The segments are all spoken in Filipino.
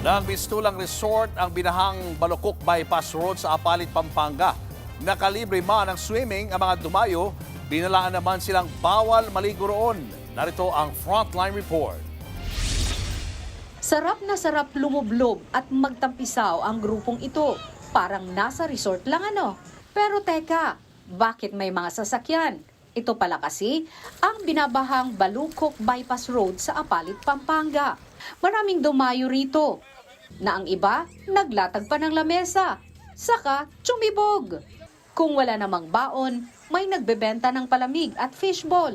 Ng Mistulang Resort ang binahang Balukok Bypass Road sa Apalit, Pampanga. Nakalibre man ang swimming ang mga dumayo, binalaan naman silang bawal maligo roon. Narito ang Frontline Report. Sarap na sarap lumublob at magtampisaw ang grupong ito. Parang nasa resort lang ano. Pero teka, bakit may mga sasakyan? Ito pala kasi ang binabahang Balukok Bypass Road sa Apalit, Pampanga. Maraming dumayo rito na ang iba naglatag pa ng lamesa, saka tsumibog. Kung wala namang baon, may nagbebenta ng palamig at fishball.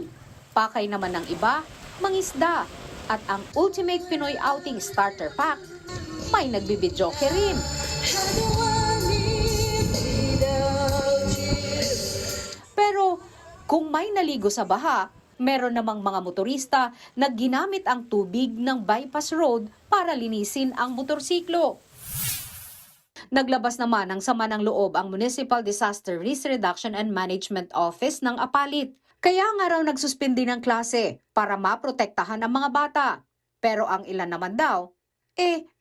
Pakay naman ng iba, mangisda. At ang Ultimate Pinoy Outing Starter Pack, may nagbibidyoke rin. Pero kung may naligo sa baha, meron namang mga motorista na ginamit ang tubig ng bypass road para linisin ang motorsiklo. Naglabas naman ng sama ng loob ang Municipal Disaster Risk Reduction and Management Office ng Apalit. Kaya nga raw nagsuspindi ng klase para maprotektahan ang mga bata. Pero ang ilan naman daw,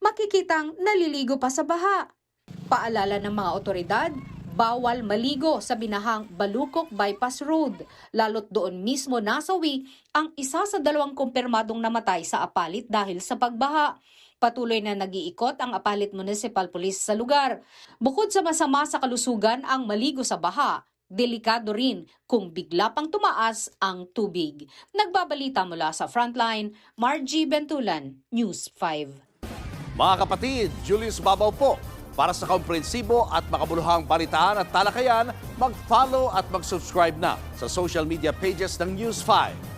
makikitang naliligo pa sa baha. Paalala ng mga otoridad, bawal maligo sa binahang Balukok Bypass Road. Lalo't doon mismo nasawi ang isa sa 2 kumpirmadong namatay sa Apalit dahil sa pagbaha. Patuloy na nag-iikot ang Apalit Municipal Police sa lugar. Bukod sa masama sa kalusugan ang maligo sa baha, delikado rin kung bigla pang tumaas ang tubig. Nagbabalita mula sa Frontline, Margie Bentulan, News 5. Mga kapatid, Julius Babaw po. Para sa komprehensibo at makabuluhang balitaan at talakayan, mag-follow at mag-subscribe na sa social media pages ng News 5.